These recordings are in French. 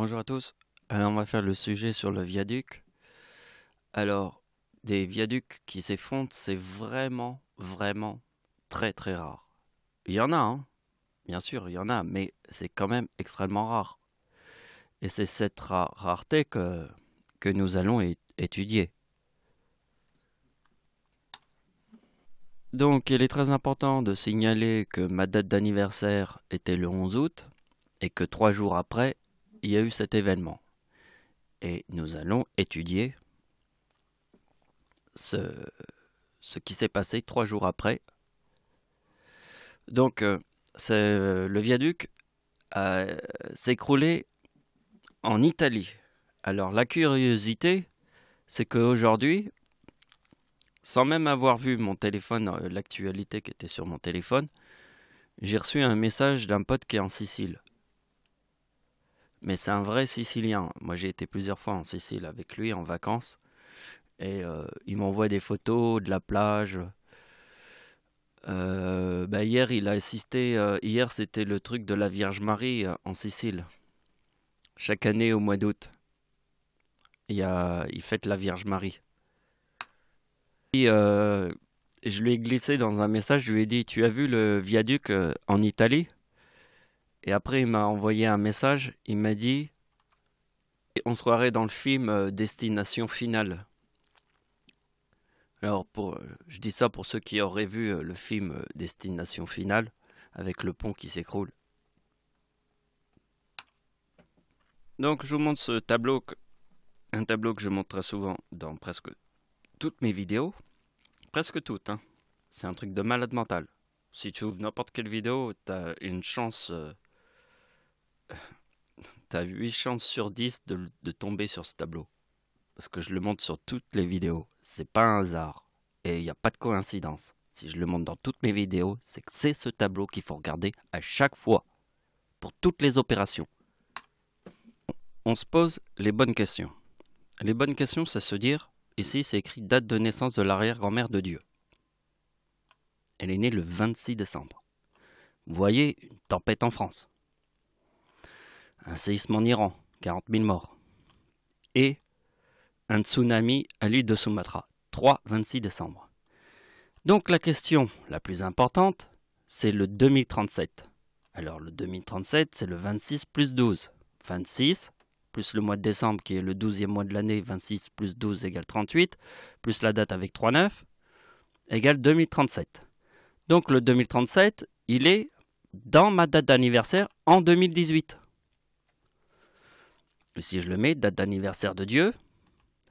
Bonjour à tous. Alors on va faire le sujet sur le viaduc. Alors, des viaducs qui s'effondrent, c'est vraiment très très rare. Il y en a, hein. Bien sûr, il y en a, mais c'est quand même extrêmement rare. Et c'est cette rareté que nous allons étudier. Donc, il est très important de signaler que ma date d'anniversaire était le 11 août et que 3 jours après, il y a eu cet événement. Et nous allons étudier ce qui s'est passé 3 jours après. Donc, le viaduc s'est écroulé en Italie. Alors, la curiosité, c'est qu'aujourd'hui, sans même avoir vu mon téléphone, l'actualité qui était sur mon téléphone, j'ai reçu un message d'un pote qui est en Sicile. Mais c'est un vrai Sicilien. Moi, j'ai été plusieurs fois en Sicile avec lui en vacances. Et il m'envoie des photos de la plage. Hier, il a assisté. Hier, c'était le truc de la Vierge Marie en Sicile. Chaque année, au mois d'août, il fête la Vierge Marie. Et, je lui ai glissé dans un message, je lui ai dit: tu as vu le viaduc en Italie? Et après, il m'a envoyé un message, il m'a dit: on se croirait dans le film Destination Finale. Alors, je dis ça pour ceux qui auraient vu le film Destination Finale, avec le pont qui s'écroule. Donc, je vous montre ce tableau, un tableau que je montre très souvent dans presque toutes mes vidéos. Presque toutes, hein. C'est un truc de malade mental. Si tu ouvres n'importe quelle vidéo, t'as une chance... t'as 8 chances sur 10 de tomber sur ce tableau. Parce que je le montre sur toutes les vidéos. C'est pas un hasard. Et il n'y a pas de coïncidence. Si je le montre dans toutes mes vidéos, c'est que c'est ce tableau qu'il faut regarder à chaque fois. Pour toutes les opérations. On se pose les bonnes questions. Les bonnes questions, c'est se dire... Ici, c'est écrit date de naissance de l'arrière-grand-mère de Dieu. Elle est née le 26 décembre. Vous voyez, une tempête en France. Un séisme en Iran, 40 000 morts. Et un tsunami à l'île de Sumatra, 26 décembre. Donc la question la plus importante, c'est le 2037. Alors le 2037, c'est le 26 plus 12. 26 plus le mois de décembre qui est le 12e mois de l'année, 26 plus 12 égale 38, plus la date avec 3,9, égale 2037. Donc le 2037, il est dans ma date d'anniversaire en 2018. Et si je le mets, date d'anniversaire de Dieu,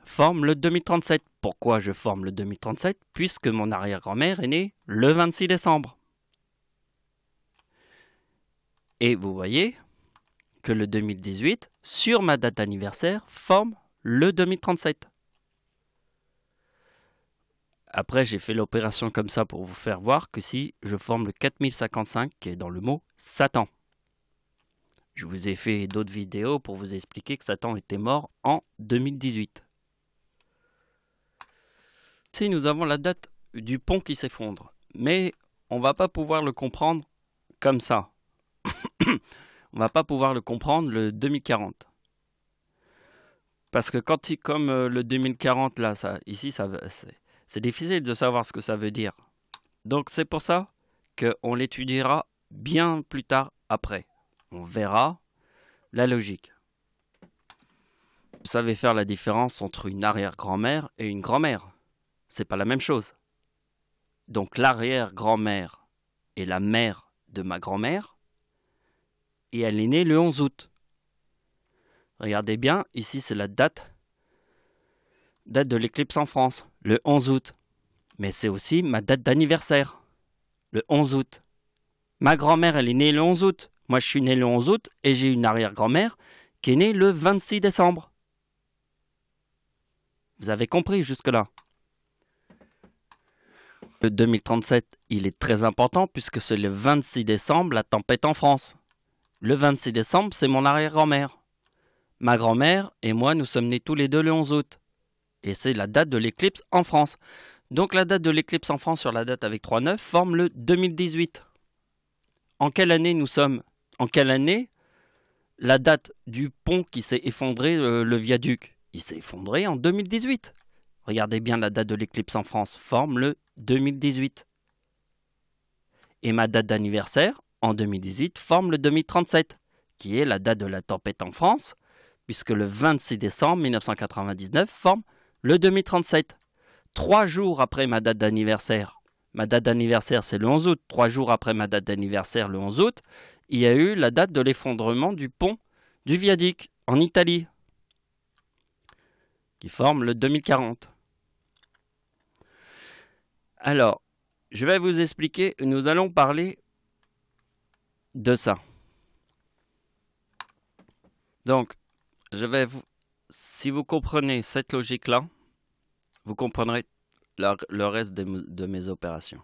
forme le 2037. Pourquoi je forme le 2037? Puisque mon arrière-grand-mère est née le 26 décembre. Et vous voyez que le 2018, sur ma date d'anniversaire, forme le 2037. Après, j'ai fait l'opération comme ça pour vous faire voir que si je forme le 4055, qui est dans le mot Satan. Je vous ai fait d'autres vidéos pour vous expliquer que Satan était mort en 2018. Ici, nous avons la date du pont qui s'effondre. Mais on ne va pas pouvoir le comprendre comme ça. On ne va pas pouvoir le comprendre le 2040. Parce que comme le 2040, là, ici, c'est difficile de savoir ce que ça veut dire. Donc c'est pour ça qu'on l'étudiera bien plus tard après. On verra la logique. Vous savez faire la différence entre une arrière-grand-mère et une grand-mère. C'est pas la même chose. Donc l'arrière-grand-mère est la mère de ma grand-mère et elle est née le 11 août. Regardez bien, ici c'est la date de l'éclipse en France, le 11 août. Mais c'est aussi ma date d'anniversaire, le 11 août. Ma grand-mère, elle est née le 11 août. Moi, je suis né le 11 août et j'ai une arrière-grand-mère qui est née le 26 décembre. Vous avez compris jusque-là? Le 2037, il est très important puisque c'est le 26 décembre, la tempête en France. Le 26 décembre, c'est mon arrière-grand-mère. Ma grand-mère et moi, nous sommes nés tous les deux le 11 août. Et c'est la date de l'éclipse en France. Donc la date de l'éclipse en France sur la date avec 3,9 forme le 2018. En quelle année nous sommes? En quelle année la date du pont qui s'est effondré, le viaduc, il s'est effondré en 2018. Regardez bien la date de l'éclipse en France, forme le 2018. Et ma date d'anniversaire, en 2018, forme le 2037, qui est la date de la tempête en France, puisque le 26 décembre 1999 forme le 2037. 3 jours après ma date d'anniversaire c'est le 11 août, 3 jours après ma date d'anniversaire, le 11 août, il y a eu la date de l'effondrement du pont du viaduc en Italie, qui forme le 2040. Alors, je vais vous expliquer, nous allons parler de ça. Donc, si vous comprenez cette logique-là, vous comprendrez le reste de mes opérations.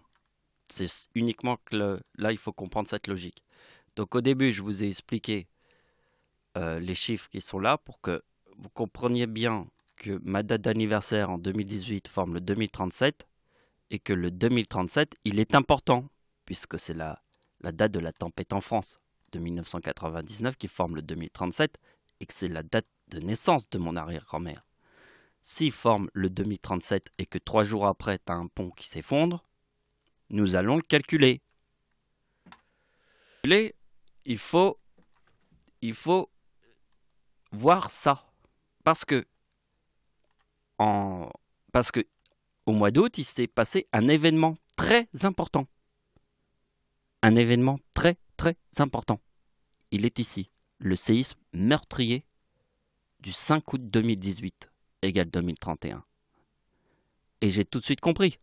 C'est uniquement que là, il faut comprendre cette logique. Donc, au début, je vous ai expliqué les chiffres qui sont là pour que vous compreniez bien que ma date d'anniversaire en 2018 forme le 2037 et que le 2037, il est important puisque c'est la date de la tempête en France de 1999 qui forme le 2037 et que c'est la date de naissance de mon arrière-grand-mère. S'il forme le 2037 et que 3 jours après, tu as un pont qui s'effondre, nous allons le calculer. Il faut voir ça. Parce que au mois d'août, il s'est passé un événement très important. Un événement très, très important. Il est ici. Le séisme meurtrier du 5 août 2018 égale 2031. Et j'ai tout de suite compris.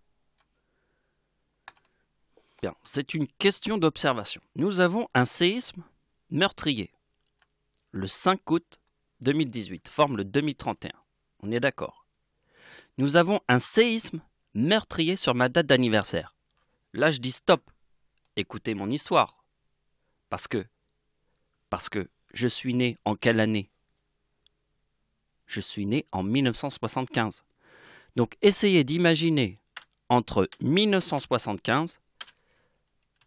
Bien, c'est une question d'observation. Nous avons un séisme meurtrier. Le 5 août 2018 forme le 2031. On est d'accord. Nous avons un séisme meurtrier sur ma date d'anniversaire. Là, je dis stop. Écoutez mon histoire. Parce que je suis né en quelle année? Je suis né en 1975. Donc, essayez d'imaginer entre 1975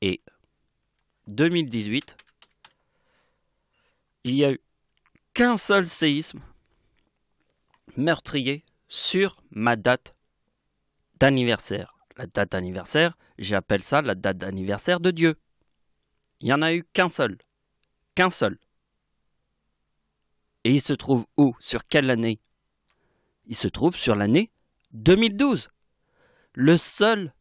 et 2018, il n'y a eu qu'un seul séisme meurtrier sur ma date d'anniversaire. La date d'anniversaire, j'appelle ça la date d'anniversaire de Dieu. Il n'y en a eu qu'un seul. Qu'un seul. Et il se trouve où? Sur quelle année? Il se trouve sur l'année 2012. Le seul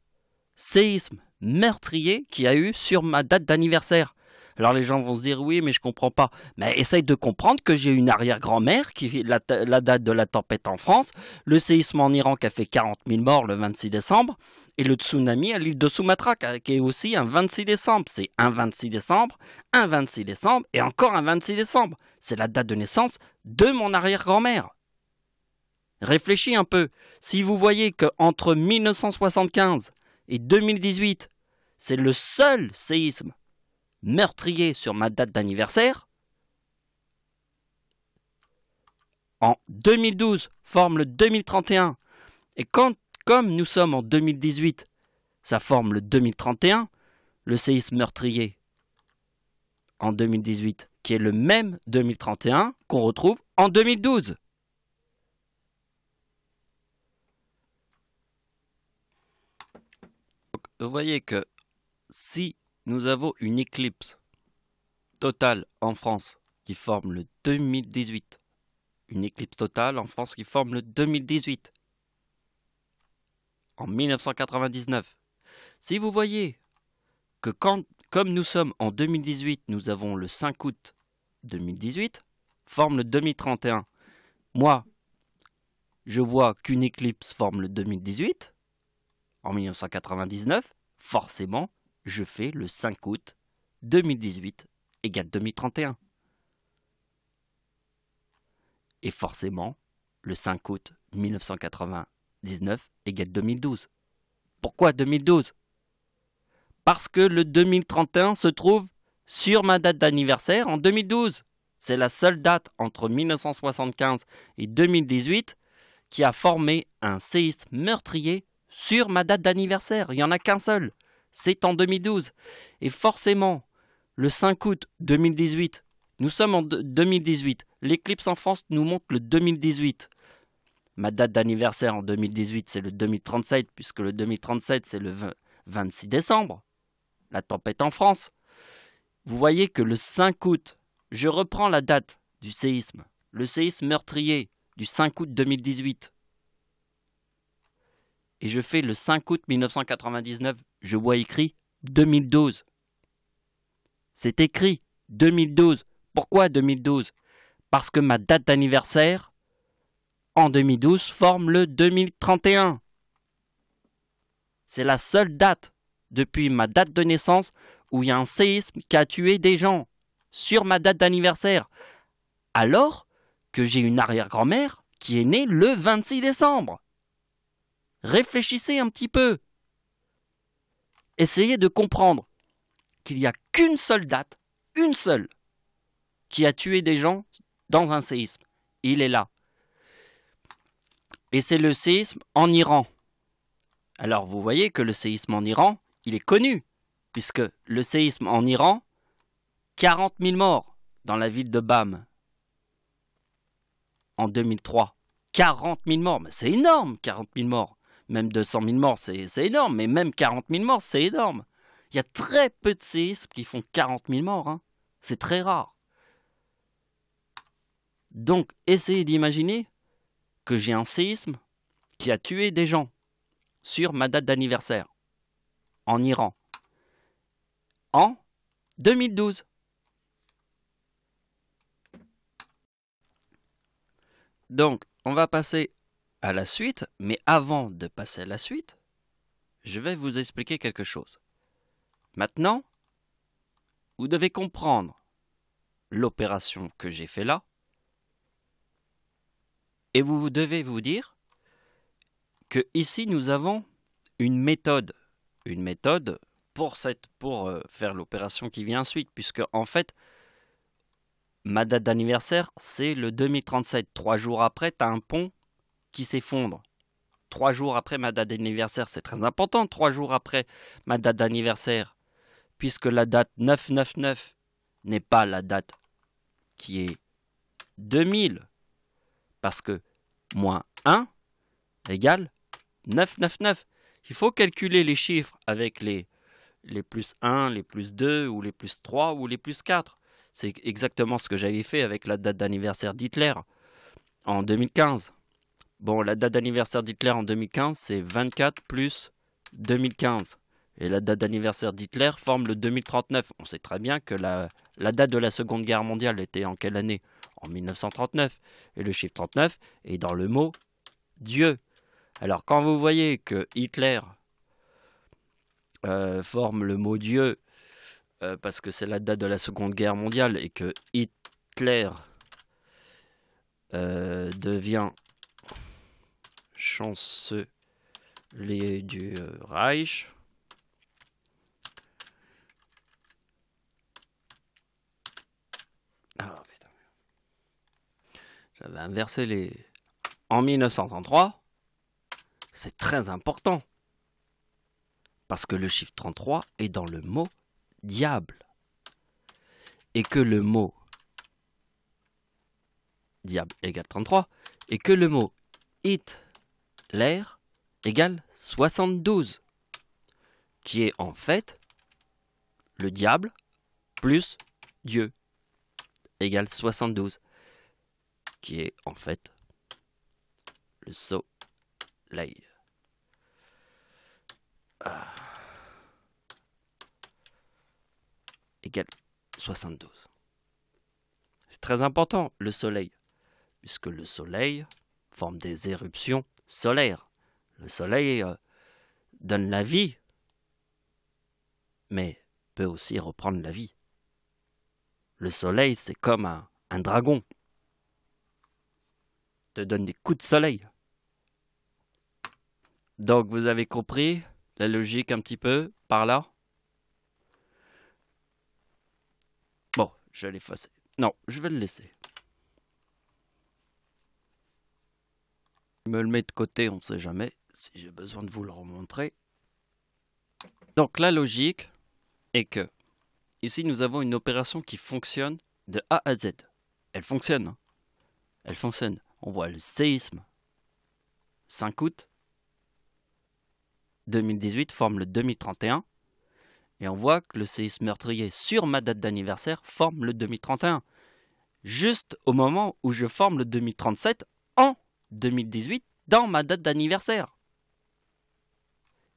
séisme meurtrier qu'il y a eu sur ma date d'anniversaire. Alors les gens vont se dire, oui, mais je comprends pas. Mais essaye de comprendre que j'ai une arrière-grand-mère qui la date de la tempête en France, le séisme en Iran qui a fait 40 000 morts le 26 décembre, et le tsunami à l'île de Sumatra qui est aussi un 26 décembre. C'est un 26 décembre, un 26 décembre et encore un 26 décembre. C'est la date de naissance de mon arrière-grand-mère. Réfléchis un peu. Si vous voyez qu'entre 1975 et 2018, c'est le seul séisme meurtrier sur ma date d'anniversaire, en 2012 forme le 2031, et comme nous sommes en 2018, ça forme le 2031, le séisme meurtrier en 2018, qui est le même 2031 qu'on retrouve en 2012. Donc, vous voyez que si nous avons une éclipse totale en France qui forme le 2018. Une éclipse totale en France qui forme le 2018. En 1999. Si vous voyez que comme nous sommes en 2018, nous avons le 5 août 2018, forme le 2031. Moi, je vois qu'une éclipse forme le 2018, en 1999, forcément, je fais le 5 août 2018 égale 2031. Et forcément, le 5 août 1999 égale 2012. Pourquoi 2012? Parce que le 2031 se trouve sur ma date d'anniversaire en 2012. C'est la seule date entre 1975 et 2018 qui a formé un séisme meurtrier sur ma date d'anniversaire. Il n'y en a qu'un seul. C'est en 2012. Et forcément, le 5 août 2018 Nous sommes en 2018. L'éclipse en France nous montre le 2018. Ma date d'anniversaire en 2018, c'est le 2037, puisque le 2037, c'est le 26 décembre. La tempête en France. Vous voyez que le 5 août, je reprends la date du séisme. Le séisme meurtrier du 5 août 2018. Et je fais le 5 août 1999, je vois écrit 2012. C'est écrit 2012. Pourquoi 2012? Parce que ma date d'anniversaire, en 2012, forme le 2031. C'est la seule date, depuis ma date de naissance, où il y a un séisme qui a tué des gens, sur ma date d'anniversaire. Alors que j'ai une arrière-grand-mère qui est née le 26 décembre. Réfléchissez un petit peu. Essayez de comprendre qu'il n'y a qu'une seule date, une seule, qui a tué des gens dans un séisme. Il est là. Et c'est le séisme en Iran. Alors vous voyez que le séisme en Iran, il est connu, puisque le séisme en Iran, 40 000 morts dans la ville de Bam en 2003. 40 000 morts, mais c'est énorme, 40 000 morts. Même 200 000 morts, c'est énorme, mais même 40 000 morts, c'est énorme. Il y a très peu de séismes qui font 40 000 morts, hein. C'est très rare. Donc, essayez d'imaginer que j'ai un séisme qui a tué des gens sur ma date d'anniversaire en Iran en 2012. Donc, on va passer à la suite, mais avant de passer à la suite, je vais vous expliquer quelque chose. Maintenant, vous devez comprendre l'opération que j'ai fait là, et vous devez vous dire que ici nous avons une méthode pour faire l'opération qui vient ensuite, puisque en fait ma date d'anniversaire c'est le 2037. 3 jours après, tu as un pont qui s'effondre. 3 jours après ma date d'anniversaire, c'est très important. 3 jours après ma date d'anniversaire, puisque la date 999 n'est pas la date qui est 2000, parce que moins 1 égale 999. Il faut calculer les chiffres avec les plus 1, les plus 2, ou les plus 3, ou les plus 4. C'est exactement ce que j'avais fait avec la date d'anniversaire d'Hitler en 2015. Bon, la date d'anniversaire d'Hitler en 2015, c'est 24 plus 2015. Et la date d'anniversaire d'Hitler forme le 2039. On sait très bien que la date de la Seconde Guerre mondiale était en quelle année? En 1939. Et le chiffre 39 est dans le mot Dieu. Alors quand vous voyez que Hitler forme le mot Dieu parce que c'est la date de la Seconde Guerre mondiale et que Hitler devient chancelier du Reich, ah, putain. J'avais inversé les... En 1933, c'est très important. Parce que le chiffre 33 est dans le mot diable. Et que le mot diable égale 33. Et que le mot Hitler égale 72. Qui est en fait le diable plus Dieu égale 72. Qui est en fait le soleil. Égale 72. C'est très important, le soleil, puisque le soleil forme des éruptions solaires. Le soleil donne la vie, mais peut aussi reprendre la vie. Le soleil, c'est comme un dragon. Il te donne des coups de soleil. Donc, vous avez compris la logique un petit peu par là? Bon, je vais l'effacer. Non, je vais le laisser. Je me le mets de côté, on ne sait jamais si j'ai besoin de vous le remontrer. Donc la logique est que ici nous avons une opération qui fonctionne de A à Z. Elle fonctionne. Hein. Elle fonctionne. On voit le séisme. 5 août 2018 forme le 2031. Et on voit que le séisme meurtrier sur ma date d'anniversaire forme le 2031. Juste au moment où je forme le 2037 en 2018 dans ma date d'anniversaire.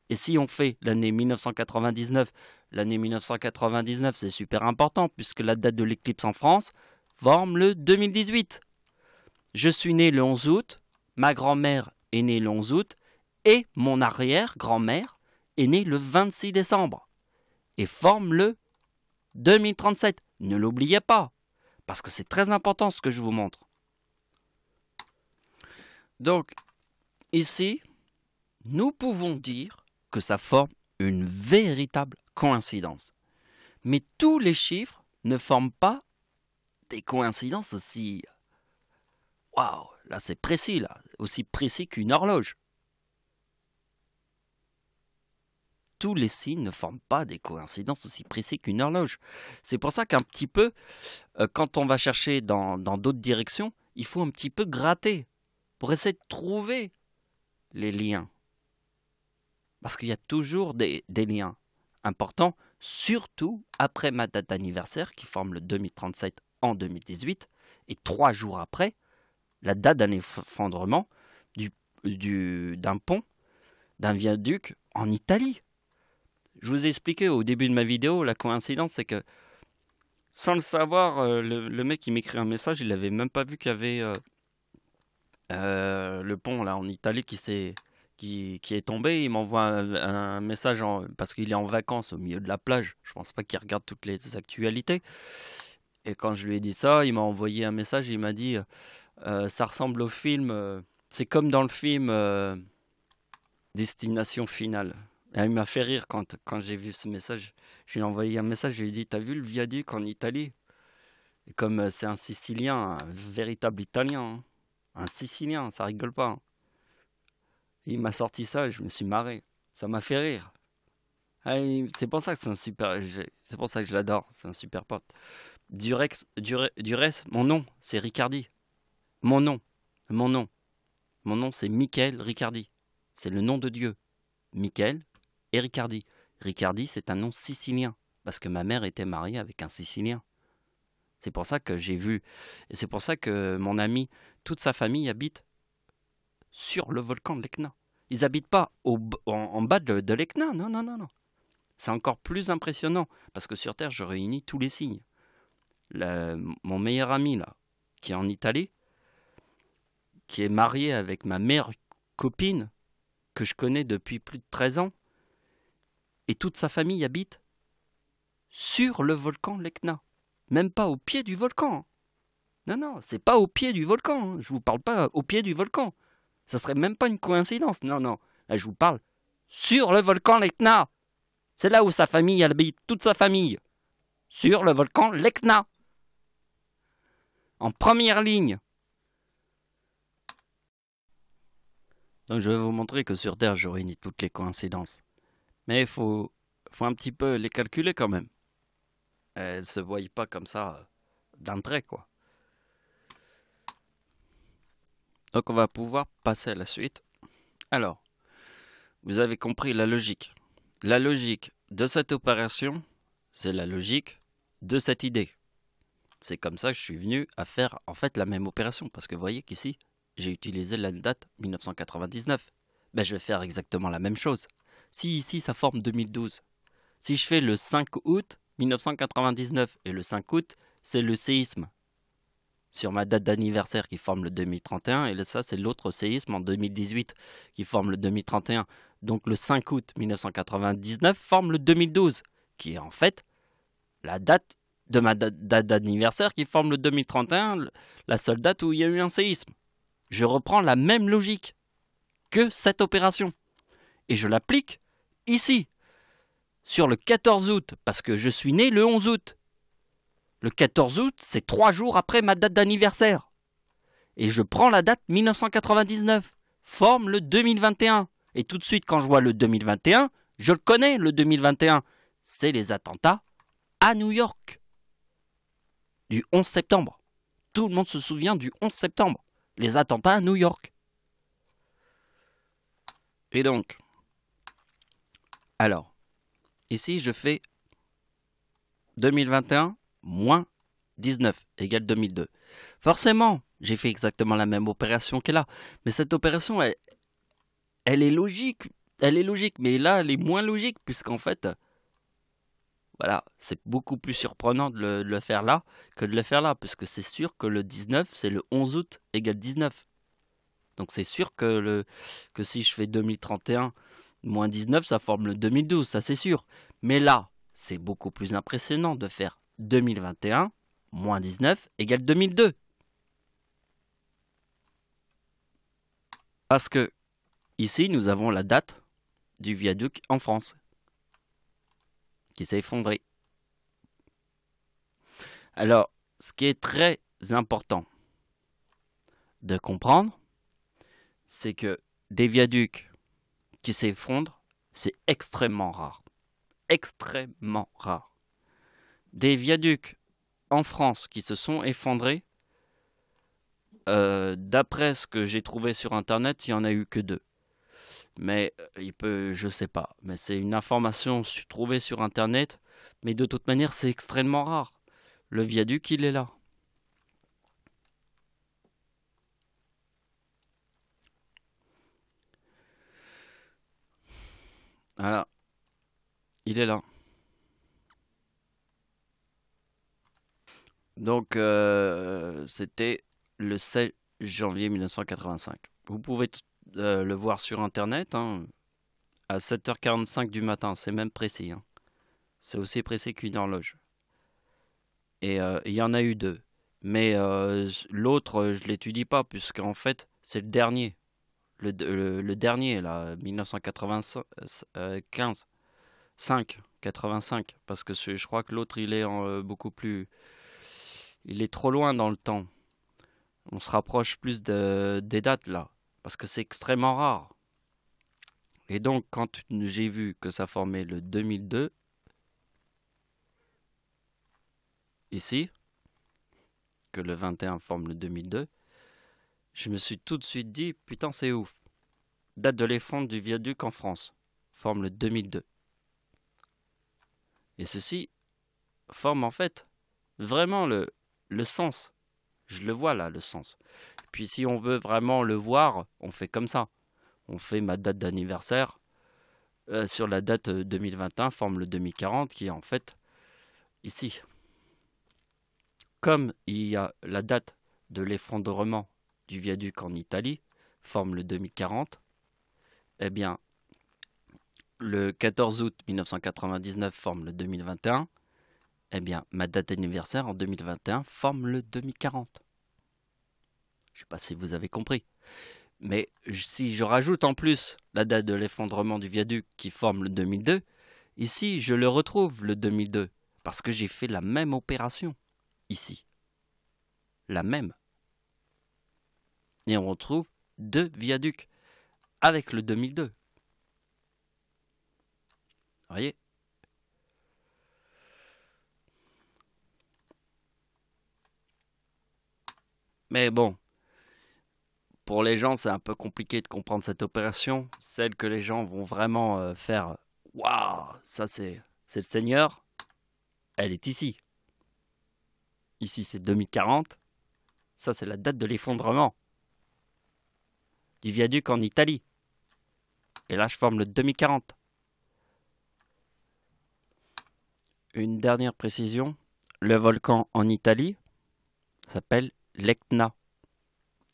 Et si on fait l'année 1999, l'année 1999 c'est super important puisque la date de l'éclipse en France forme le 2018. Je suis né le 11 août, ma grand-mère est née le 11 août et mon arrière-grand-mère est née le 26 décembre et forme le 2037. Ne l'oubliez pas, parce que c'est très important ce que je vous montre. Donc, ici, nous pouvons dire que ça forme une véritable coïncidence. Mais tous les chiffres ne forment pas des coïncidences aussi... Waouh, là c'est précis, là, aussi précis qu'une horloge. Tous les signes ne forment pas des coïncidences aussi précises qu'une horloge. C'est pour ça qu'un petit peu, quand on va chercher dans d'autres directions, il faut un petit peu gratter pour essayer de trouver les liens. Parce qu'il y a toujours des liens importants, surtout après ma date d'anniversaire qui forme le 2037 en 2018 et 3 jours après la date d'un effondrement d'un pont, d'un viaduc en Italie. Je vous ai expliqué au début de ma vidéo, la coïncidence, c'est que sans le savoir, le mec qui m'écrit un message, il n'avait même pas vu qu'il y avait le pont là en Italie qui est tombé. Il m'envoie un message parce qu'il est en vacances au milieu de la plage. Je pense pas qu'il regarde toutes les actualités. Et quand je lui ai dit ça, il m'a envoyé un message et il m'a dit ça ressemble au film, c'est comme dans le film Destination Finale. Et il m'a fait rire quand j'ai vu ce message. Je lui ai envoyé un message, je lui ai dit, t'as vu le viaduc en Italie? Et comme c'est un Sicilien, un véritable Italien, hein, un Sicilien, ça rigole pas. Hein. Et il m'a sorti ça et je me suis marré. Ça m'a fait rire. C'est pour ça que c'est un super... C'est pour ça que je l'adore, c'est un super pote. Du reste, mon nom, c'est Ricardi. Mon nom, c'est Michael Ricardi. C'est le nom de Dieu. Michael et Ricardi. Ricardi, c'est un nom sicilien, parce que ma mère était mariée avec un Sicilien. C'est pour ça que j'ai vu, et c'est pour ça que mon ami, toute sa famille habite sur le volcan de l'Etna. Ils habitent pas en bas de l'Etna, non, non, non, non. C'est encore plus impressionnant, parce que sur Terre, je réunis tous les signes. Mon meilleur ami, là, qui est en Italie, qui est marié avec ma meilleure copine, que je connais depuis plus de 13 ans, et toute sa famille habite sur le volcan l'Etna. Même pas au pied du volcan. Non, non, c'est pas au pied du volcan. Je vous parle pas au pied du volcan. Ça serait même pas une coïncidence. Non, non. Là, je vous parle sur le volcan l'Etna. C'est là où sa famille habite, toute sa famille. Sur le volcan l'Etna. En première ligne. Donc je vais vous montrer que sur Terre, je réunis toutes les coïncidences. Mais il faut un petit peu les calculer quand même. Elles ne se voient pas comme ça d'un trait, quoi. Donc on va pouvoir passer à la suite. Alors, vous avez compris la logique. La logique de cette opération, c'est la logique de cette idée. C'est comme ça que je suis venu à faire en fait la même opération. Parce que vous voyez qu'ici, j'ai utilisé la date 1999. Ben, je vais faire exactement la même chose. Si ici, ça forme 2012. Si je fais le 5 août 1999 et le 5 août, c'est le séisme sur ma date d'anniversaire qui forme le 2031 et ça, c'est l'autre séisme en 2018 qui forme le 2031. Donc le 5 août 1999 forme le 2012 qui est en fait la date de ma date d'anniversaire qui forme le 2031, la seule date où il y a eu un séisme. Je reprends la même logique que cette opération. Et je l'applique ici, sur le 14 août, parce que je suis né le 11 août. Le 14 août, c'est 3 jours après ma date d'anniversaire. Et je prends la date 1999, forme le 2021. Et tout de suite, quand je vois le 2021, je le connais, le 2021. C'est les attentats à New York. du 11 septembre. Tout le monde se souvient du 11 septembre. Les attentats à New York. Et donc, alors, ici je fais 2021 moins 19 égale 2002. Forcément, j'ai fait exactement la même opération qu'elle a. Mais cette opération, elle est logique. Elle est logique, mais là, elle est moins logique, puisqu'en fait, voilà, c'est beaucoup plus surprenant de le faire là que de le faire là, puisque c'est sûr que le 19, c'est le 11 août égale 19. Donc c'est sûr que si je fais 2031 moins 19, ça forme le 2012, ça c'est sûr. Mais là, c'est beaucoup plus impressionnant de faire 2021 moins 19 égale 2002. Parce que ici, nous avons la date du viaduc en France qui s'est effondré. Alors, ce qui est très important de comprendre, c'est que des viaducs qui s'effondrent, c'est extrêmement rare. Extrêmement rare. Des viaducs en France qui se sont effondrés, d'après ce que j'ai trouvé sur internet, il n'y en a eu que 2. Mais je sais pas. Mais c'est une information trouvée sur internet. Mais de toute manière, c'est extrêmement rare. Le viaduc, il est là. Voilà. Il est là. Donc, c'était le 16 janvier 1985. Vous pouvez le voir sur internet, hein, à 7h45 du matin. C'est même précis. Hein. C'est aussi précis qu'une horloge. Et il y en a eu 2. Mais l'autre, je l'étudie pas, puisqu'en fait, c'est le dernier. Le dernier, là, 1985, 85, parce que je crois que l'autre, il est beaucoup plus... Il est trop loin dans le temps. On se rapproche plus des dates, là, parce que c'est extrêmement rare. Et donc, quand j'ai vu que ça formait le 2002, ici, que le 21 forme le 2002, je me suis tout de suite dit, putain, c'est ouf. Date de l'effondrement du viaduc en France, forme le 2002. Et ceci forme en fait vraiment le sens. Je le vois là, le sens. Puis si on veut vraiment le voir, on fait comme ça. On fait ma date d'anniversaire sur la date 2021, forme le 2040, qui est en fait ici. Comme il y a la date de l'effondrement du viaduc en Italie, forme le 2040, eh bien, le 14 août 1999 forme le 2021, eh bien, ma date d'anniversaire en 2021 forme le 2040. Je ne sais pas si vous avez compris. Mais si je rajoute en plus la date de l'effondrement du viaduc qui forme le 2002, ici, je le retrouve le 2002, parce que j'ai fait la même opération, ici. La même. Et on retrouve 2 viaducs, avec le 2002. Vous voyez ? Mais bon, pour les gens, c'est un peu compliqué de comprendre cette opération. Celle que les gens vont vraiment faire « Waouh, ça c'est le Seigneur », elle est ici. Ici, c'est 2040. Ça, c'est la date de l'effondrement du viaduc en Italie. Et là, je forme le 2040. Une dernière précision. Le volcan en Italie s'appelle l'Etna,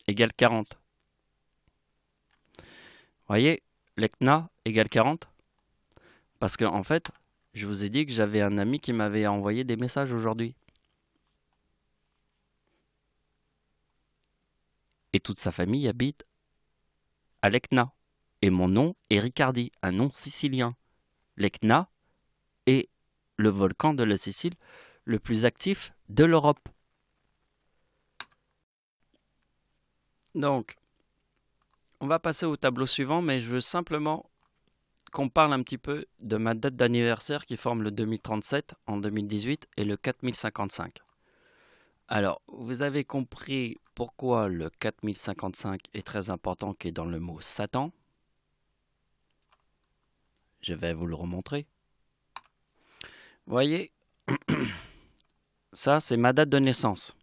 égale 40. Vous voyez, l'Etna égale 40. Parce que, en fait, je vous ai dit que j'avais un ami qui m'avait envoyé des messages aujourd'hui. Et toute sa famille habite à l'Etna. Et mon nom est Ricardi, un nom sicilien. L'Etna est le volcan de la Sicile le plus actif de l'Europe. Donc, on va passer au tableau suivant, mais je veux simplement qu'on parle un petit peu de ma date d'anniversaire qui forme le 2037 en 2018 et le 4055. Alors, vous avez compris pourquoi le 4055 est très important, qui est dans le mot Satan. Je vais vous le remontrer. Voyez, ça c'est ma date de naissance.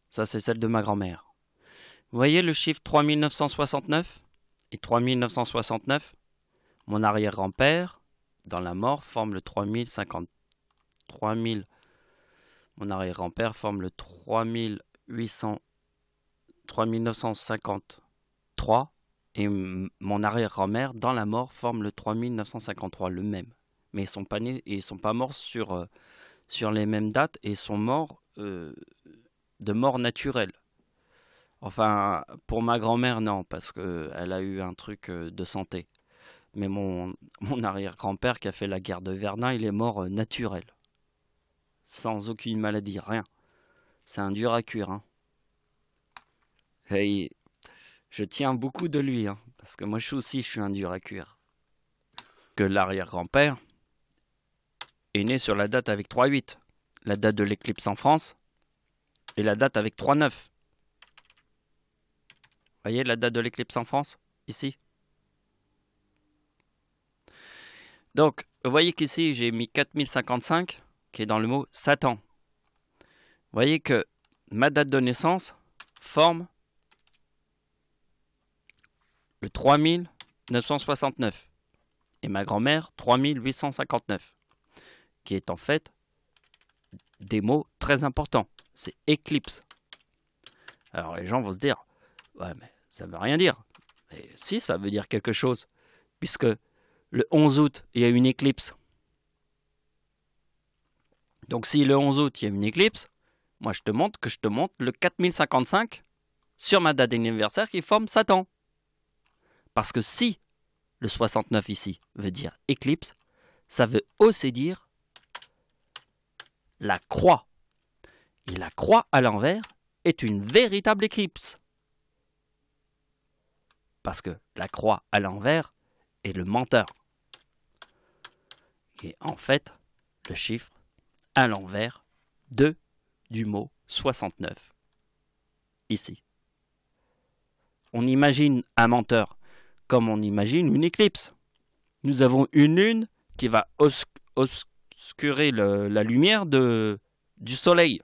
Ça c'est celle de ma grand-mère. Vous voyez le chiffre 3969 et 3969. Mon arrière-grand-père, dans la mort, forme le 3050. 3000. Mon arrière-grand-père forme le 3953. Et mon arrière-grand-mère, dans la mort, forme le 3953, le même. Mais ils sont pas nés, ils sont pas morts sur les mêmes dates et sont morts de mort naturelle. Enfin, pour ma grand-mère, non, parce qu'elle a eu un truc de santé. Mais mon arrière-grand-père qui a fait la guerre de Verdun, il est mort naturel. Sans aucune maladie, rien. C'est un dur à cuire. Hein. Et je tiens beaucoup de lui, hein, parce que moi je suis un dur à cuire. Que l'arrière-grand-père est né sur la date avec 3-8, la date de l'éclipse en France, et la date avec 3-9. Voyez la date de l'éclipse en France, ici. Donc, vous voyez qu'ici, j'ai mis 4055, qui est dans le mot Satan. Vous voyez que ma date de naissance forme le 3969. Et ma grand-mère, 3859. Qui est en fait des mots très importants. C'est éclipse. Alors les gens vont se dire, ouais mais ça veut rien dire. Et si, ça veut dire quelque chose. Puisque le 11 août, il y a une éclipse. Donc si le 11 août, il y a une éclipse, moi je te montre le 4055 sur ma date d'anniversaire qui forme Satan. Parce que si le 69 ici veut dire éclipse, ça veut aussi dire la croix. Et la croix à l'envers est une véritable éclipse. Parce que la croix à l'envers est le menteur. Et en fait, le chiffre à l'envers du mot 69. Ici. On imagine un menteur comme on imagine une éclipse. Nous avons une lune qui va obscurer la lumière du soleil.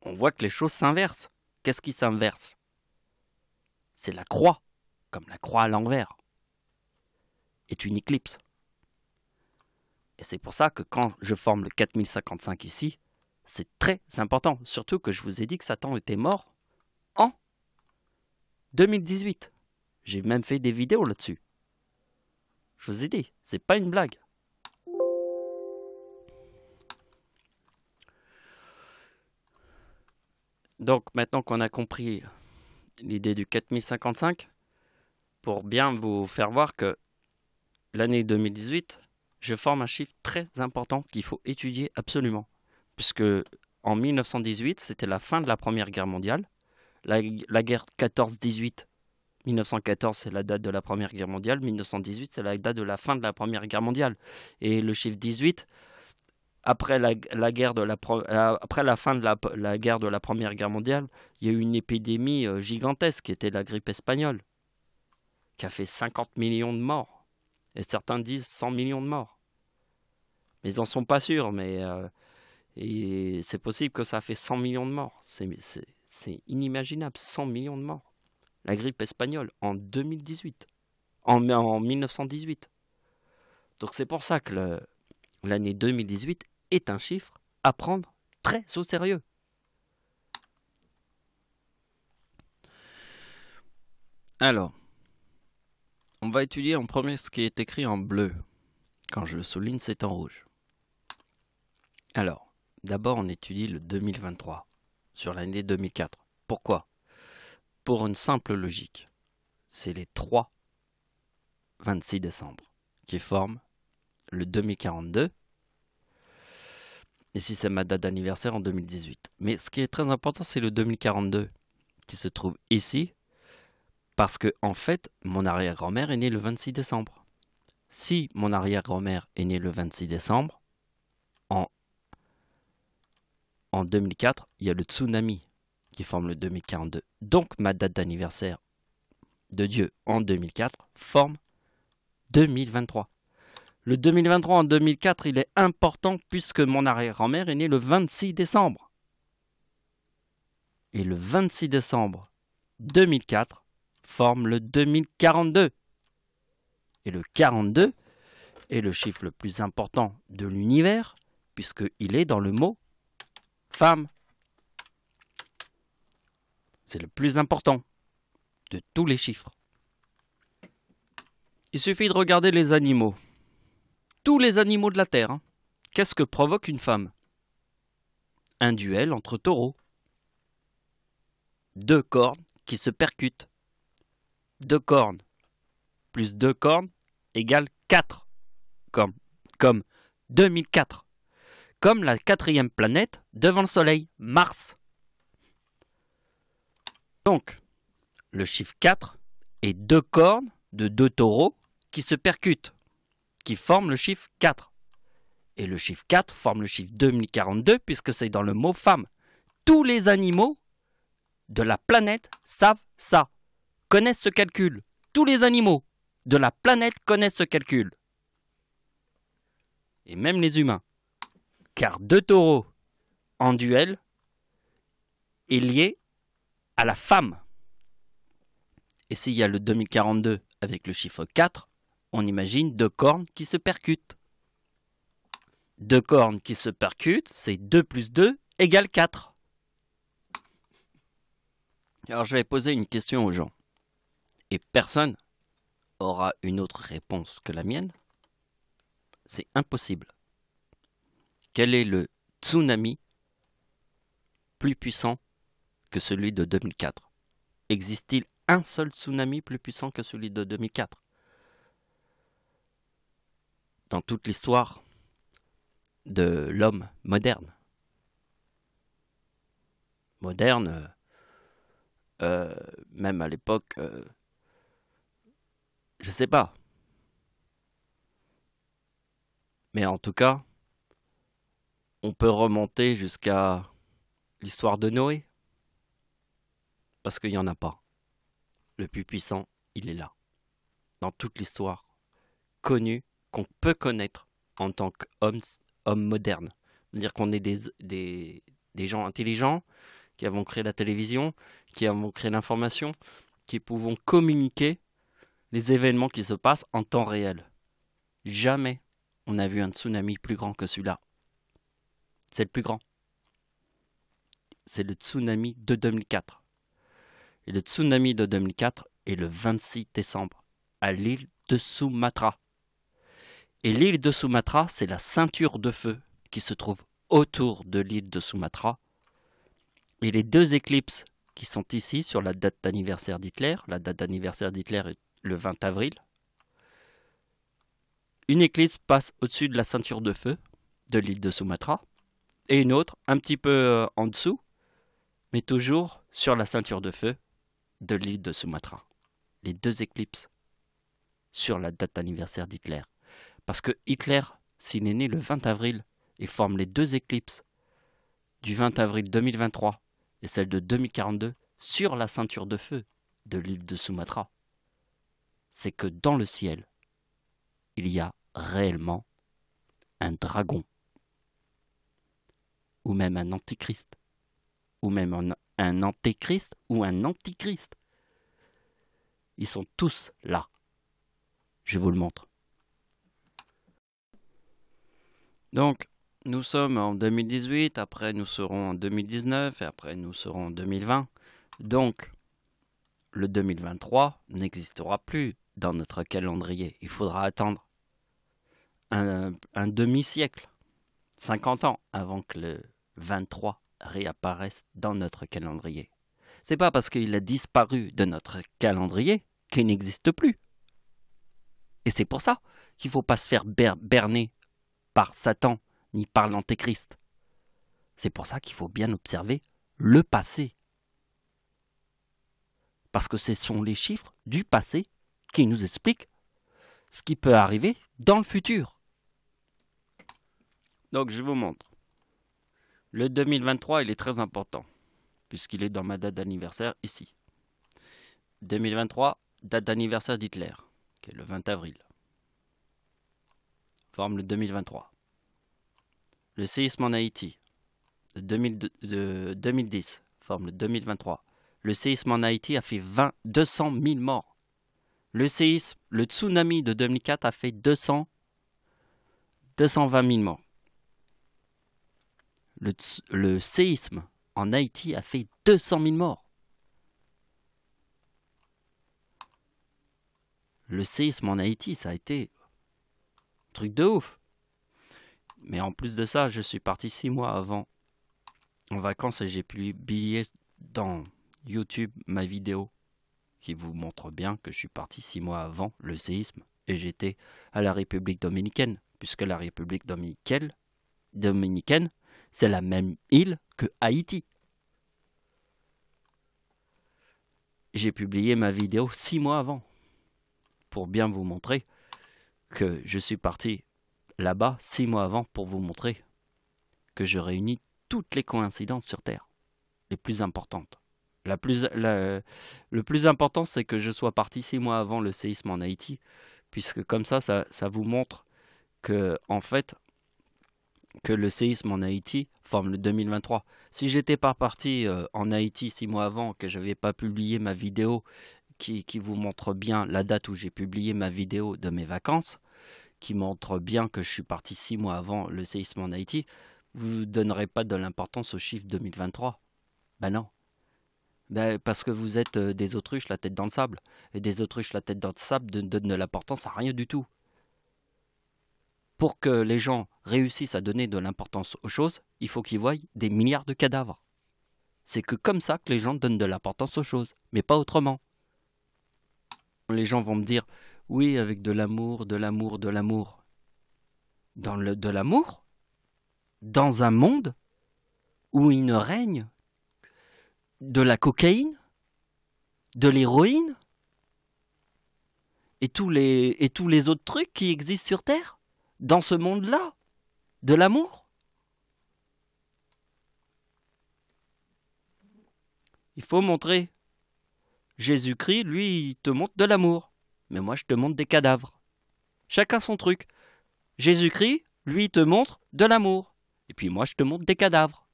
On voit que les choses s'inversent. Qu'est-ce qui s'inverse? C'est la croix, comme la croix à l'envers, est une éclipse. Et c'est pour ça que quand je forme le 4055 ici, c'est très important. Surtout que je vous ai dit que Satan était mort en 2018. J'ai même fait des vidéos là-dessus. Je vous ai dit, c'est pas une blague. Donc maintenant qu'on a compris l'idée du 4055, pour bien vous faire voir que l'année 2018, je forme un chiffre très important qu'il faut étudier absolument. Puisque en 1918, c'était la fin de la Première Guerre mondiale. La guerre 14-18, 1914 c'est la date de la Première Guerre mondiale, 1918 c'est la date de la fin de la Première Guerre mondiale. Et le chiffre 18, après la fin de la guerre de la Première Guerre mondiale, il y a eu une épidémie gigantesque qui était la grippe espagnole, qui a fait 50 millions de morts. Et certains disent 100 millions de morts. Mais ils n'en sont pas sûrs, mais et c'est possible que ça a fait 100 millions de morts. C'est inimaginable, 100 millions de morts. La grippe espagnole en 2018, en 1918. Donc c'est pour ça que l'année 2018 est un chiffre à prendre très au sérieux. Alors, on va étudier en premier ce qui est écrit en bleu. Quand je le souligne, c'est en rouge. Alors, d'abord on étudie le 2023 sur l'année 2004. Pourquoi? Pour une simple logique. C'est les 3 26 décembre qui forment le 2042. Ici, c'est ma date d'anniversaire en 2018. Mais ce qui est très important, c'est le 2042 qui se trouve ici. Parce que, en fait, mon arrière-grand-mère est née le 26 décembre. Si mon arrière-grand-mère est née le 26 décembre, en en 2004, il y a le tsunami qui forme le 2042. Donc ma date d'anniversaire de Dieu en 2004 forme 2023. Le 2023 en 2004, il est important puisque mon arrière-grand-mère est née le 26 décembre. Et le 26 décembre 2004 forme le 2042. Et le 42 est le chiffre le plus important de l'univers puisqu'il est dans le mot femme. C'est le plus important de tous les chiffres. Il suffit de regarder les animaux. Tous les animaux de la Terre. Hein. Qu'est-ce que provoque une femme? Un duel entre taureaux. 2 cornes qui se percutent. 2 cornes plus 2 cornes égale 4. Comme 2004. Comme la 4e planète devant le Soleil, Mars. Donc, le chiffre 4 est 2 cornes de 2 taureaux qui se percutent, qui forment le chiffre 4. Et le chiffre 4 forme le chiffre 2042 puisque c'est dans le mot femme. Tous les animaux de la planète savent ça, connaissent ce calcul. Tous les animaux de la planète connaissent ce calcul. Et même les humains. Car 2 taureaux en duel est lié à la femme. Et s'il y a le 2042 avec le chiffre 4, on imagine 2 cornes qui se percutent. 2 cornes qui se percutent, c'est 2 plus 2 égale 4. Alors je vais poser une question aux gens. Et personne aura une autre réponse que la mienne. C'est impossible. Quel est le tsunami plus puissant que celui de 2004? Existe-t-il un seul tsunami plus puissant que celui de 2004? Dans toute l'histoire de l'homme moderne. Moderne, même à l'époque, je sais pas. Mais en tout cas, on peut remonter jusqu'à l'histoire de Noé. Parce qu'il n'y en a pas. Le plus puissant, il est là. Dans toute l'histoire connue, qu'on peut connaître en tant qu'homme moderne. C'est-à-dire qu'on est des gens intelligents, qui avons créé la télévision, qui avons créé l'information, qui pouvons communiquer les événements qui se passent en temps réel. Jamais on n'a vu un tsunami plus grand que celui-là. C'est le plus grand. C'est le tsunami de 2004. Et le tsunami de 2004 est le 26 décembre à l'île de Sumatra. Et l'île de Sumatra, c'est la ceinture de feu qui se trouve autour de l'île de Sumatra. Et les 2 éclipses qui sont ici sur la date d'anniversaire d'Hitler, la date d'anniversaire d'Hitler est le 20 avril, une éclipse passe au-dessus de la ceinture de feu de l'île de Sumatra, et une autre un petit peu en dessous, mais toujours sur la ceinture de feu de l'île de Sumatra. Les 2 éclipses sur la date d'anniversaire d'Hitler. Parce que Hitler, s'il est né le 20 avril et forme les 2 éclipses du 20 avril 2023 et celle de 2042 sur la ceinture de feu de l'île de Sumatra, c'est que dans le ciel, il y a réellement un dragon, ou même un antichrist, ou même un antéchrist ou un antichrist. Ils sont tous là. Je vous le montre. Donc, nous sommes en 2018, après nous serons en 2019, et après nous serons en 2020. Donc, le 2023 n'existera plus dans notre calendrier. Il faudra attendre un demi-siècle, 50 ans, avant que le 23 réapparaisse dans notre calendrier. C'est pas parce qu'il a disparu de notre calendrier qu'il n'existe plus. Et c'est pour ça qu'il ne faut pas se faire berner par Satan ni par l'Antéchrist. C'est pour ça qu'il faut bien observer le passé. Parce que ce sont les chiffres du passé qui nous expliquent ce qui peut arriver dans le futur. Donc je vous montre. Le 2023, il est très important, puisqu'il est dans ma date d'anniversaire ici. 2023, date d'anniversaire d'Hitler, qui est le 20 avril. Forme le 2023. Le séisme en Haïti, de 2010, forme le 2023. Le séisme en Haïti a fait 200 000 morts. Le tsunami de 2004 a fait 220 000 morts. Le séisme en Haïti a fait 200 000 morts. Le séisme en Haïti, ça a été un truc de ouf. Mais en plus de ça, je suis parti 6 mois avant en vacances et j'ai publié dans YouTube ma vidéo qui vous montre bien que je suis parti 6 mois avant le séisme et j'étais à la République dominicaine, puisque la République dominicaine, c'est la même île que Haïti. J'ai publié ma vidéo 6 mois avant pour bien vous montrer que je suis parti là-bas 6 mois avant pour vous montrer que je réunis toutes les coïncidences sur Terre, les plus importantes. Le plus important, c'est que je sois parti 6 mois avant le séisme en Haïti, puisque comme ça vous montre que, en fait, que le séisme en Haïti forme le 2023. Si j'étais pas parti en Haïti 6 mois avant, que je n'avais pas publié ma vidéo qui vous montre bien la date où j'ai publié ma vidéo de mes vacances, qui montre bien que je suis parti 6 mois avant le séisme en Haïti, vous ne donnerez pas de l'importance au chiffre 2023. Ben non. Ben parce que vous êtes des autruches la tête dans le sable. Et des autruches la tête dans le sable ne donnent de l'importance à rien du tout. Pour que les gens réussissent à donner de l'importance aux choses, il faut qu'ils voient des milliards de cadavres. C'est que comme ça que les gens donnent de l'importance aux choses, mais pas autrement. Les gens vont me dire, oui, avec de l'amour, de l'amour, de l'amour. De l'amour ? Dans un monde où il ne règne de la cocaïne, de l'héroïne et tous les autres trucs qui existent sur Terre, dans ce monde-là, de l'amour. Il faut montrer. Jésus-Christ, lui, il te montre de l'amour. Mais moi, je te montre des cadavres. Chacun son truc. Jésus-Christ, lui, il te montre de l'amour. Et puis moi, je te montre des cadavres.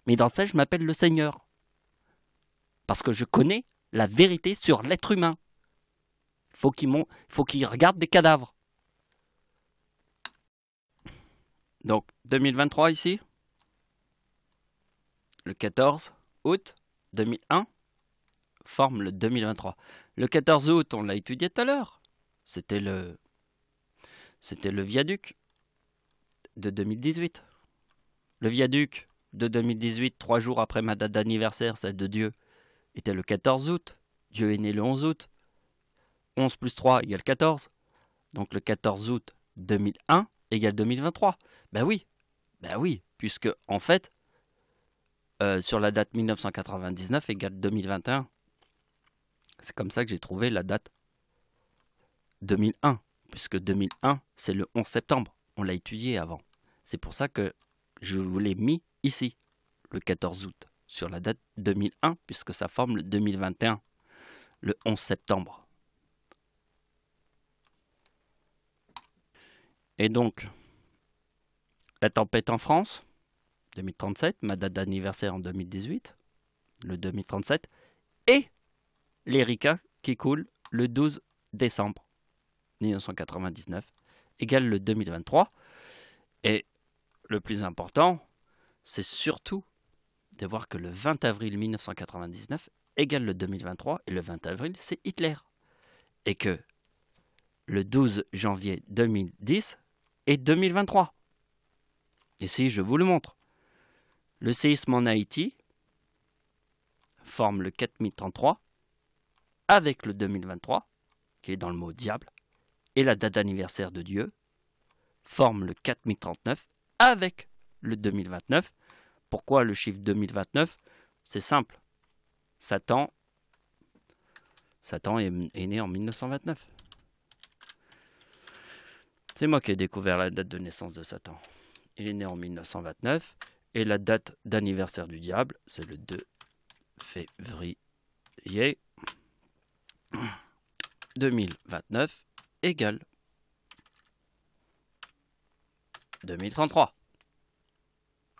Mais dans ça, je m'appelle le Seigneur. Parce que je connais la vérité sur l'être humain. Faut qu'il regarde des cadavres. Donc, 2023 ici. Le 14 août 2001 forme le 2023. Le 14 août, on l'a étudié tout à l'heure. C'était le viaduc de 2018. Le viaduc de 2018, 3 jours après ma date d'anniversaire, celle de Dieu, était le 14 août. Dieu est né le 11 août. 11 plus 3 égale 14. Donc le 14 août 2001 égale 2023. Ben oui, puisque en fait, sur la date 1999 égale 2021. C'est comme ça que j'ai trouvé la date 2001, puisque 2001, c'est le 11 septembre. On l'a étudié avant. C'est pour ça que je vous l'ai mis ici, le 14 août, sur la date 2001, puisque ça forme le 2021, le 11 septembre. Et donc, la tempête en France, 2037, ma date d'anniversaire en 2018, le 2037, et l'Erika qui coule le 12 décembre 1999, égale le 2023. Et le plus important, c'est surtout de voir que le 20 avril 1999 égale le 2023, et le 20 avril, c'est Hitler. Et que le 12 janvier 2010 est 2023. Ici, je vous le montre. Le séisme en Haïti forme le 4033 avec le 2023, qui est dans le mot diable, et la date d'anniversaire de Dieu forme le 4039 avec le 2029. Pourquoi le chiffre 2029? C'est simple. Satan est né en 1929. C'est moi qui ai découvert la date de naissance de Satan. Il est né en 1929 Et la date d'anniversaire du diable, c'est le 2 février 2029 égale 2033.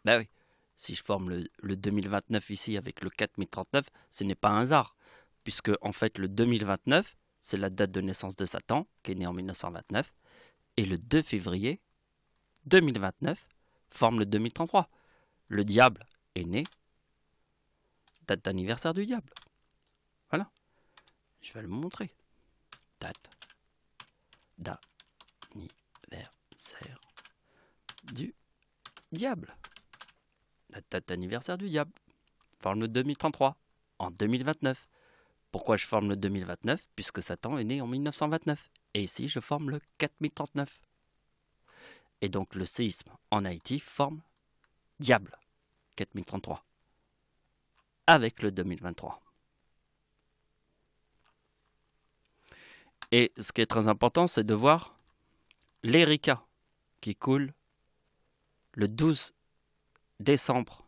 Ben oui, si je forme le 2029 ici avec le 4039, ce n'est pas un hasard. Puisque en fait le 2029, c'est la date de naissance de Satan, qui est né en 1929. Et le 2 février 2029 forme le 2033. Le diable est né, date d'anniversaire du diable. Voilà, je vais le montrer. Date d'anniversaire du diable. La date d'anniversaire du diable forme le 2033 en 2029. Pourquoi je forme le 2029? Puisque Satan est né en 1929. Et ici, je forme le 4039. Et donc, le séisme en Haïti forme diable 4033 avec le 2023. Et ce qui est très important, c'est de voir l'Erika qui coule le 12 décembre.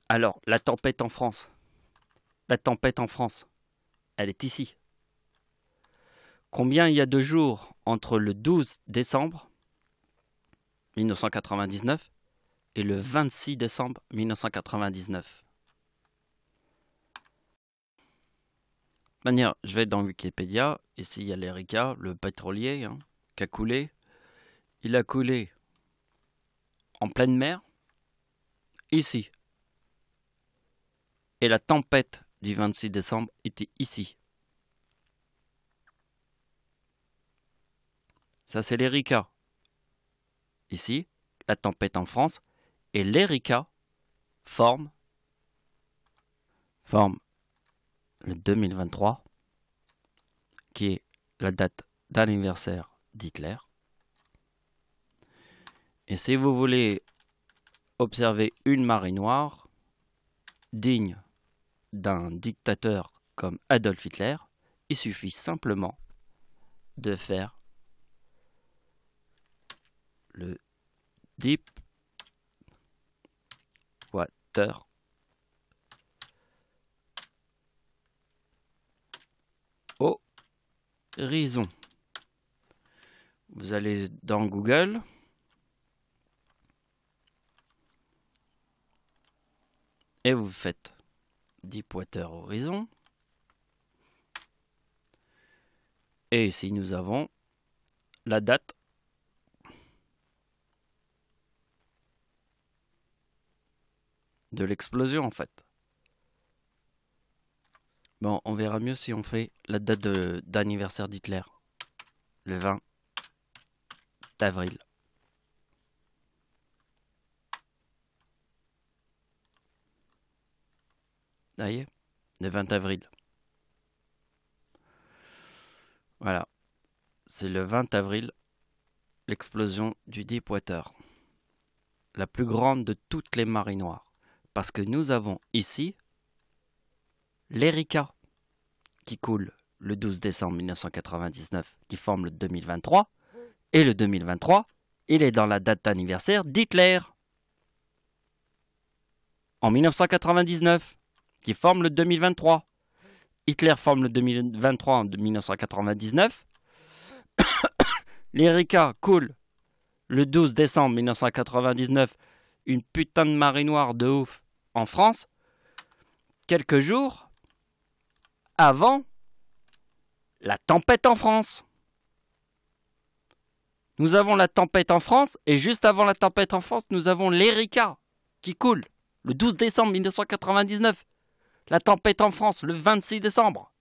Alors, la tempête en France. La tempête en France, elle est ici. Combien il y a de jours entre le 12 décembre 1999 et le 26 décembre 1999? De manière, je vais dans Wikipédia. Ici, il y a l'Erika, le pétrolier, qui a coulé. Il a coulé en pleine mer, ici. Et la tempête du 26 décembre était ici. Ça, c'est l'Erika. Ici, la tempête en France. Et l'Erika forme le 2023, qui est la date d'anniversaire d'Hitler. Et si vous voulez observer une marée noire digne d'un dictateur comme Adolf Hitler, il suffit simplement de faire le Deep Water Horizon. Vous allez dans Google. Et vous faites Deepwater Horizon. Et ici, nous avons la date de l'explosion, en fait. Bon, on verra mieux si on fait la date d'anniversaire d'Hitler. Le 20 d'avril. Vous voyez, le 20 avril. Voilà. C'est le 20 avril, l'explosion du Deepwater. La plus grande de toutes les marées noires. Parce que nous avons ici l'Erika qui coule le 12 décembre 1999, qui forme le 2023. Et le 2023, il est dans la date d'anniversaire d'Hitler. En 1999. Qui forme le 2023. Hitler forme le 2023 en 1999. L'Erika coule le 12 décembre 1999. Une putain de marée noire de ouf en France. Quelques jours avant la tempête en France. Nous avons la tempête en France. Et juste avant la tempête en France, nous avons l'Erika qui coule le 12 décembre 1999. La tempête en France, le 26 décembre.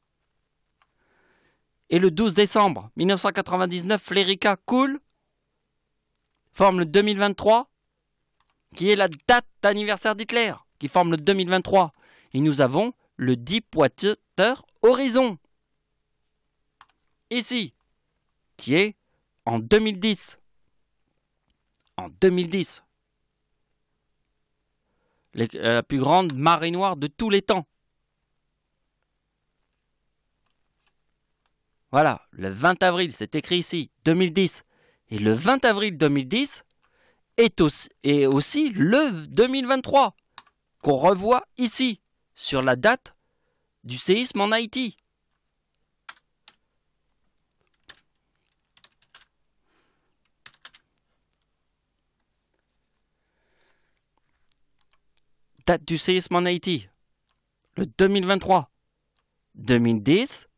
Et le 12 décembre 1999, l'Erika coule, forme le 2023, qui est la date d'anniversaire d'Hitler, qui forme le 2023. Et nous avons le Deepwater Horizon, ici, qui est en 2010. En 2010. La plus grande marée noire de tous les temps. Voilà, le 20 avril, c'est écrit ici, 2010. Et le 20 avril 2010 est aussi le 2023 qu'on revoit ici, sur la date du séisme en Haïti. Date du séisme en Haïti, le 2023. 2010,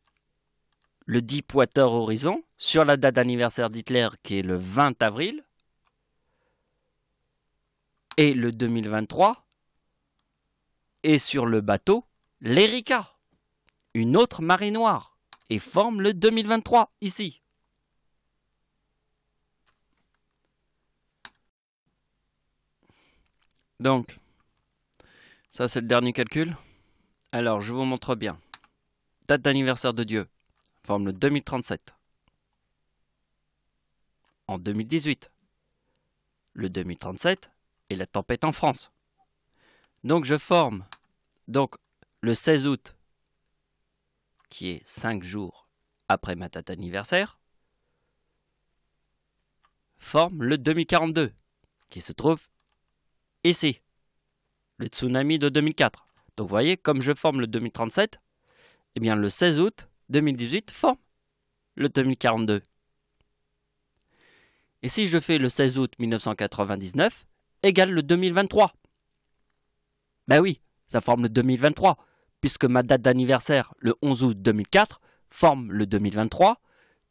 le Deepwater Horizon, sur la date d'anniversaire d'Hitler qui est le 20 avril. Et le 2023 est sur le bateau l'Erika, une autre marée noire, et forme le 2023 ici. Donc, ça c'est le dernier calcul. Alors, je vous montre bien. Date d'anniversaire de Dieu, forme le 2037. En 2018, le 2037 et la tempête en France. Donc je forme le 16 août, qui est 5 jours après ma date d'anniversaire, forme le 2042, qui se trouve ici, le tsunami de 2004. Donc vous voyez, comme je forme le 2037, eh bien le 16 août 2018 forme le 2042. Et si je fais le 16 août 1999 égale le 2023. Ben oui, ça forme le 2023, puisque ma date d'anniversaire, le 11 août 2004, forme le 2023,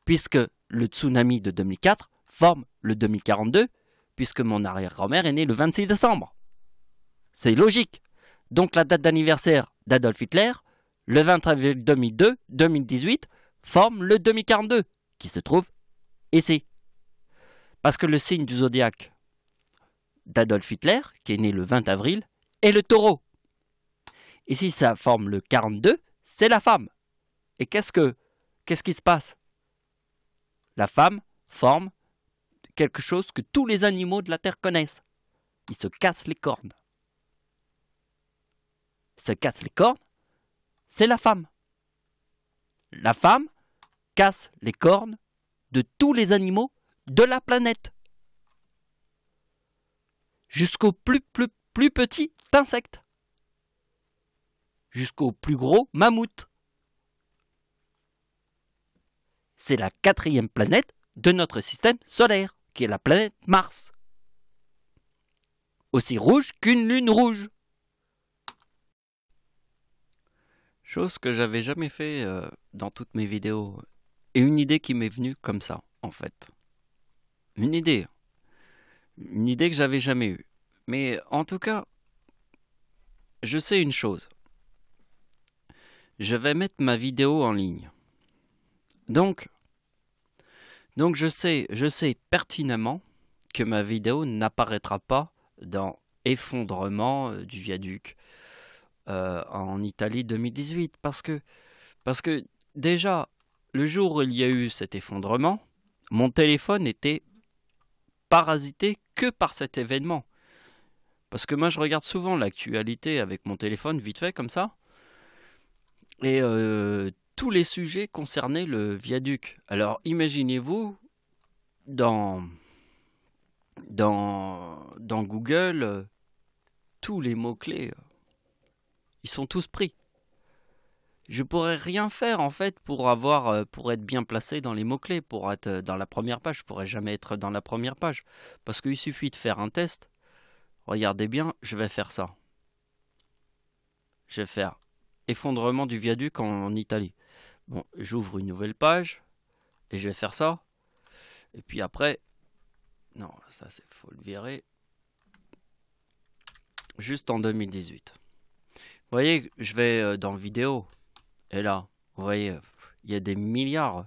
puisque le tsunami de 2004 forme le 2042, puisque mon arrière-grand-mère est née le 26 décembre. C'est logique. Donc la date d'anniversaire d'Adolf Hitler, le 20 avril 2018, forme le 2042, qui se trouve ici. Parce que le signe du zodiaque d'Adolf Hitler, qui est né le 20 avril, est le taureau. Et si ça forme le 42, c'est la femme. Et qu'est-ce qui se passe? La femme forme quelque chose que tous les animaux de la Terre connaissent. Ils se cassent les cornes. Se casse les cornes, c'est la femme. La femme casse les cornes de tous les animaux de la planète. Jusqu'au plus petit insecte. Jusqu'au plus gros mammouth. C'est la 4e planète de notre système solaire, qui est la planète Mars. Aussi rouge qu'une lune rouge. Chose que j'avais jamais fait dans toutes mes vidéos. Et une idée qui m'est venue comme ça, en fait. Une idée que j'avais jamais eue. Mais en tout cas, je sais une chose. Je vais mettre ma vidéo en ligne. Donc je sais pertinemment que ma vidéo n'apparaîtra pas dans effondrement du viaduc en Italie 2018. Parce que déjà, le jour où il y a eu cet effondrement, mon téléphone était parasité que par cet événement. Parce que moi, je regarde souvent l'actualité avec mon téléphone, vite fait, comme ça. Et tous les sujets concernaient le viaduc. Alors, imaginez-vous, dans Google, tous les mots-clés, ils sont tous pris. Je pourrais rien faire, en fait, pour être bien placé dans les mots-clés, pour être dans la première page. Je pourrais jamais être dans la première page. Parce qu'il suffit de faire un test. Regardez bien, je vais faire ça. Je vais faire effondrement du viaduc en Italie. Bon, j'ouvre une nouvelle page et je vais faire ça. Et puis après, non, ça c'est faut le virer. Juste en 2018. Vous voyez, je vais dans vidéo. Et là, vous voyez, il y a des milliards.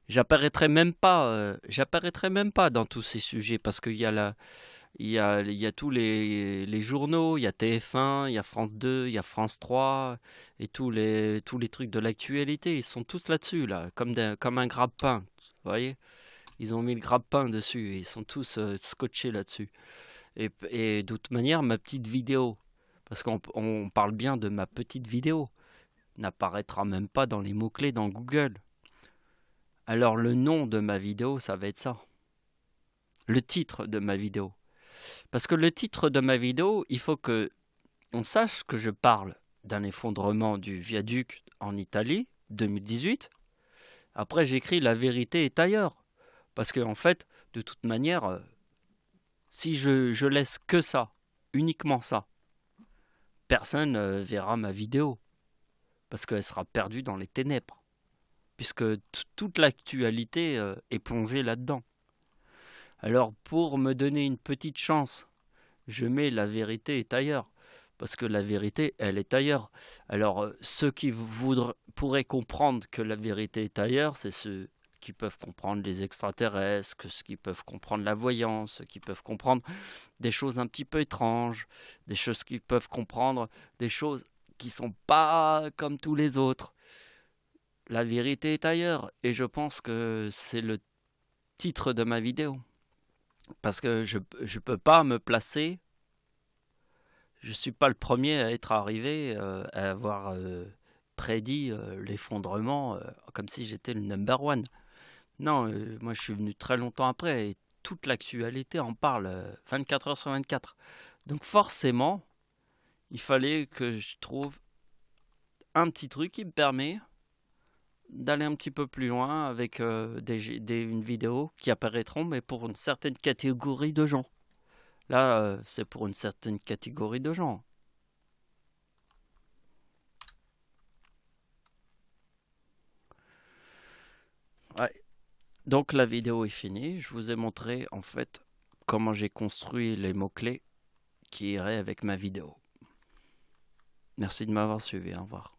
J'apparaîtrai même pas dans tous ces sujets parce qu'il y a il y a tous les journaux, il y a TF1, il y a France 2, il y a France 3 et tous les trucs de l'actualité, ils sont tous là-dessus là, comme un grappe-pain, vous voyez? Ils ont mis le grappe-pain dessus, et ils sont tous scotchés là-dessus. Et de toute manière, ma petite vidéo, parce qu'on parle bien de ma petite vidéo, n'apparaîtra même pas dans les mots-clés dans Google. Alors le nom de ma vidéo, ça va être ça. Le titre de ma vidéo. Parce que le titre de ma vidéo, il faut que on sache que je parle d'un effondrement du viaduc en Italie, 2018. Après, j'écris la vérité est ailleurs. Parce que en fait, de toute manière, si je laisse que ça, uniquement ça, personne verra ma vidéo. Parce qu'elle sera perdue dans les ténèbres. Puisque toute l'actualité est plongée là-dedans. Alors, pour me donner une petite chance, je mets la vérité est ailleurs. Parce que la vérité, elle est ailleurs. Alors, ceux qui pourraient comprendre que la vérité est ailleurs, c'est ceux qui peuvent comprendre les extraterrestres, ceux qui peuvent comprendre la voyance, ceux qui peuvent comprendre des choses un petit peu étranges, des choses qui peuvent comprendre des choses qui sont pas comme tous les autres. La vérité est ailleurs. Et je pense que c'est le titre de ma vidéo. Parce que je ne peux pas me placer. Je ne suis pas le premier à être arrivé, à avoir prédit l'effondrement comme si j'étais le number one. Non, moi je suis venu très longtemps après et toute l'actualité en parle 24 heures sur 24. Donc forcément, il fallait que je trouve un petit truc qui me permet d'aller un petit peu plus loin avec une vidéo qui apparaîtront, mais pour une certaine catégorie de gens. Là, c'est pour une certaine catégorie de gens. Ouais. Donc la vidéo est finie. Je vous ai montré en fait comment j'ai construit les mots-clés qui iraient avec ma vidéo. Merci de m'avoir suivi. Au revoir.